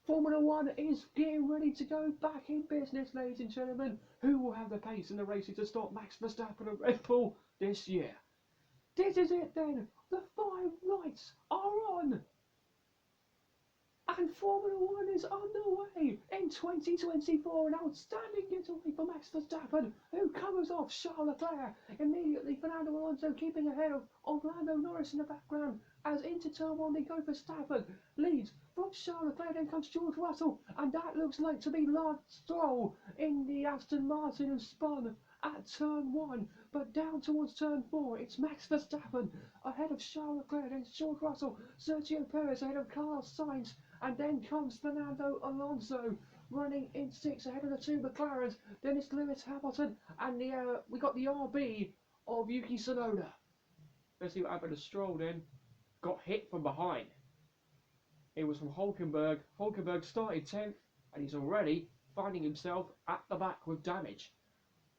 Formula One is getting ready to go back in business, ladies and gentlemen. Who will have the pace in the races to stop Max Verstappen and Red Bull this year? This is it then. The 5 lights are on. And Formula One is underway in 2024. An outstanding getaway for Max Verstappen, who covers off Charles Leclerc. Immediately, Fernando Alonso keeping ahead of Lando Norris in the background. As into turn 1 they go. Verstappen leads from Charles Leclerc. Then comes George Russell, and that looks like to be Lance Stroll in the Aston Martin who spun at turn 1. But down towards turn 4, it's Max Verstappen ahead of Charles Leclerc. Then George Russell, Sergio Perez ahead of Carlos Sainz. And then comes Fernando Alonso running in 6th ahead of the 2 McLarens. Then it's Lewis Hamilton, and we got the RB of Yuki Tsunoda. Let's see what happened to Stroll then. Got hit from behind. It was from Hulkenberg. Hulkenberg started 10th, and he's already finding himself at the back with damage.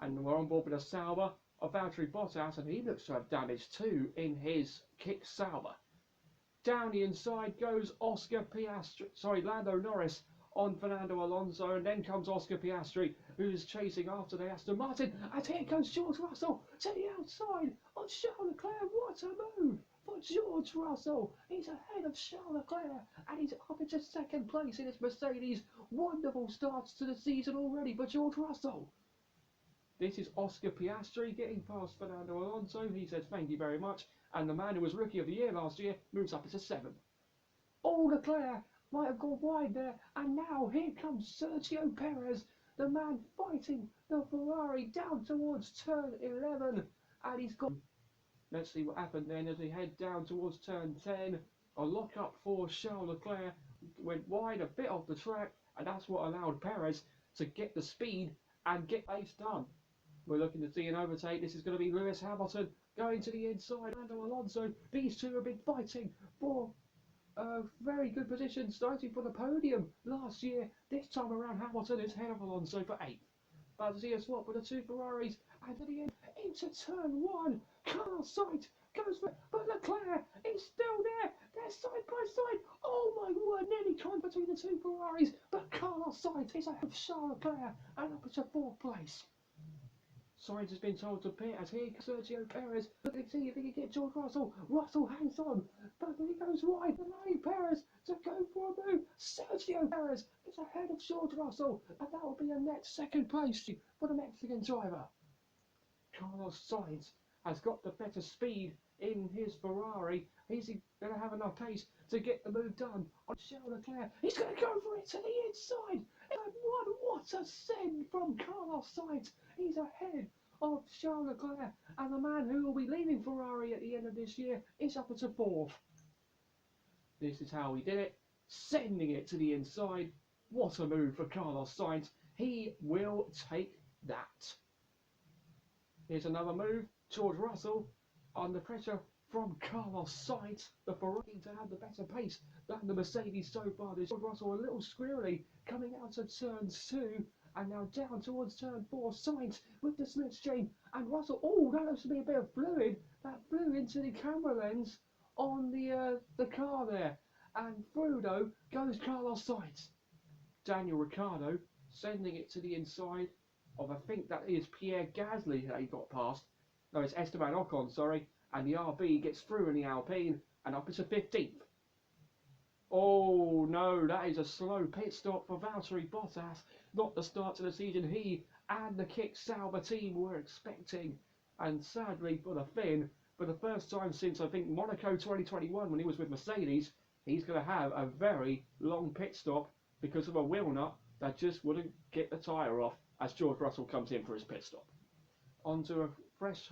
And we're on board with a Sauber of Valtteri Bottas, and he looks to have damage too in his kick Sauber. Down the inside goes Lando Norris on Fernando Alonso, and then comes Oscar Piastri, who's chasing after the Aston Martin. And here comes George Russell to the outside of Charles Leclerc. What a move for George Russell. He's ahead of Charles Leclerc, and he's up into 2nd place in his Mercedes. Wonderful starts to the season already for George Russell. This is Oscar Piastri getting past Fernando Alonso. He says thank you very much. And the man who was Rookie of the Year last year moves up into 7th. Oh, Leclerc might have gone wide there. And now here comes Sergio Perez, the man fighting the Ferrari down towards turn 11. And he's gone. Let's see what happened then as we head down towards turn 10. A lock-up for Charles Leclerc. Went wide a bit off the track. And that's what allowed Perez to get the speed and get race done. We're looking to see an overtake. This is going to be Lewis Hamilton going to the inside. Fernando Alonso. These two have been fighting for a very good position, starting for the podium last year. This time around, Hamilton is ahead of Alonso for 8th. But to see a swap with the 2 Ferraris, and to the end, into turn 1. Carlos Sainz goes for it, but Leclerc is still there. They're side by side. Oh my word, nearly time between the 2 Ferraris, but Carlos Sainz is ahead of Charles Leclerc and up into 4th place. Sainz has been told to pit as here comes Sergio Perez. Looking to see if he can get George Russell. Russell hangs on, but he goes wide, allowing Perez to go for a move. Sergio Perez is ahead of George Russell, and that will be a net 2nd place for the Mexican driver. Carlos Sainz has got the better speed in his Ferrari. He's going to have enough pace to get the move done on Charles Leclerc. He's going to go for it to the inside. And what a send from Carlos Sainz. He's ahead of Charles Leclerc, and the man who will be leaving Ferrari at the end of this year is up to 4th. This is how he did it, sending it to the inside. What a move for Carlos Sainz. He will take that. Here's another move. George Russell under pressure from Carlos Sainz. The Ferrari to have the better pace than the Mercedes so far. There's George Russell a little squirrely coming out of turn 2. And now down towards turn 4, Sainz with the slipstream, and Russell, oh, that looks to be a bit of fluid that flew into the camera lens on the car there. And through though goes Carlos Sainz. Daniel Ricciardo sending it to the inside of, I think that is Pierre Gasly that he got past. No, it's Esteban Ocon, sorry. And the RB gets through in the Alpine and up into 15th. Oh no, that is a slow pit stop for Valtteri Bottas. Not the start to the season he and the Kick Sauber team were expecting. And sadly for the Finn, for the first time since I think Monaco 2021 when he was with Mercedes, he's going to have a very long pit stop because of a wheel nut that just wouldn't get the tyre off as George Russell comes in for his pit stop. Onto a fresh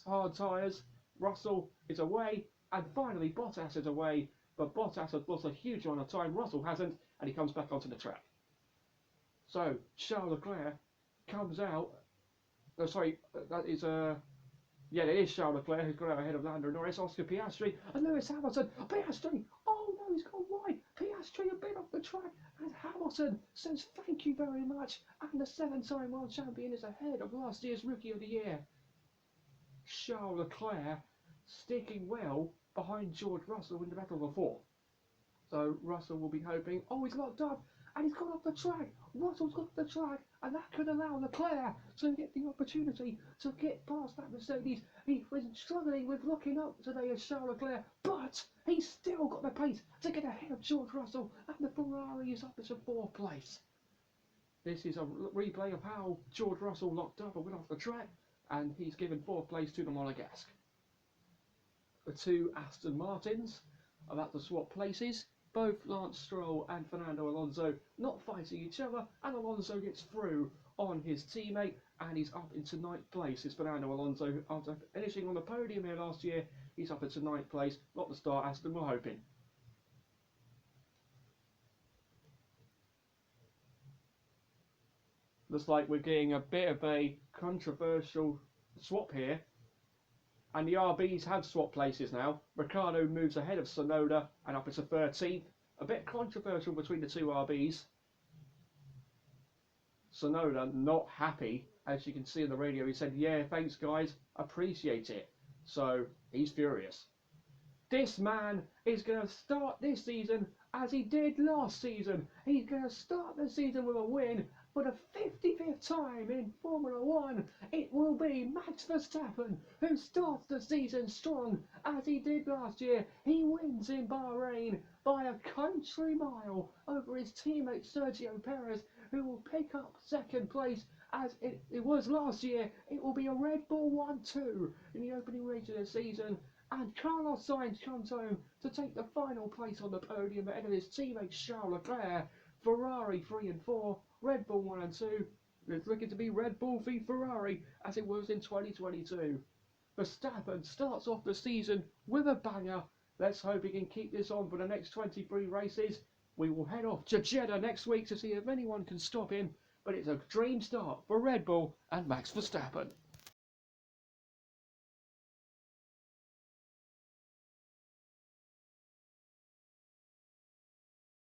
hard tyres. Russell is away, and finally Bottas is away. But Bottas has lost a huge amount of time. Russell hasn't, and he comes back onto the track. So Charles Leclerc comes out. Oh, sorry, that is yeah, it is Charles Leclerc who's got out ahead of Lando Norris, Oscar Piastri, and Lewis Hamilton. Piastri, oh no, he's gone wide. Piastri a bit off the track, and Hamilton says thank you very much. And the 7-time world champion is ahead of last year's Rookie of the Year. Charles Leclerc sticking well behind George Russell in the battle for 4th. So Russell will be hoping, oh, he's locked up, and he's gone off the track. Russell's got off the track, and that could allow Leclerc to get the opportunity to get past that Mercedes. He was struggling with looking up today as Charles Leclerc, but he's still got the pace to get ahead of George Russell, and the Ferrari is up to 4th place. This is a replay of how George Russell locked up and went off the track, and he's given 4th place to the Monegasque. The two Aston Martins are about to swap places. Both Lance Stroll and Fernando Alonso not fighting each other, and Alonso gets through on his teammate, and he's up into 9th place. It's Fernando Alonso, after finishing on the podium here last year, he's up into 9th place. Not the start Aston were hoping. Looks like we're getting a bit of a controversial swap here. And the RBs have swapped places now. Ricciardo moves ahead of Tsunoda and up into 13th. A bit controversial between the two RBs. Tsunoda not happy. As you can see on the radio, he said, yeah, thanks guys, appreciate it. So he's furious. This man is going to start this season as he did last season. He's going to start the season with a win. For the 55th time in Formula 1, it will be Max Verstappen who starts the season strong as he did last year. He wins in Bahrain by a country mile over his teammate Sergio Perez, who will pick up 2nd place as it was last year. It will be a Red Bull 1-2 in the opening race of the season. And Carlos Sainz comes home to take the final place on the podium ahead of his teammate Charles Leclerc. Ferrari 3 and 4, Red Bull 1 and 2. It's looking to be Red Bull v Ferrari as it was in 2022. Verstappen starts off the season with a banger. Let's hope he can keep this on for the next 23 races. We will head off to Jeddah next week to see if anyone can stop him. But it's a dream start for Red Bull and Max Verstappen.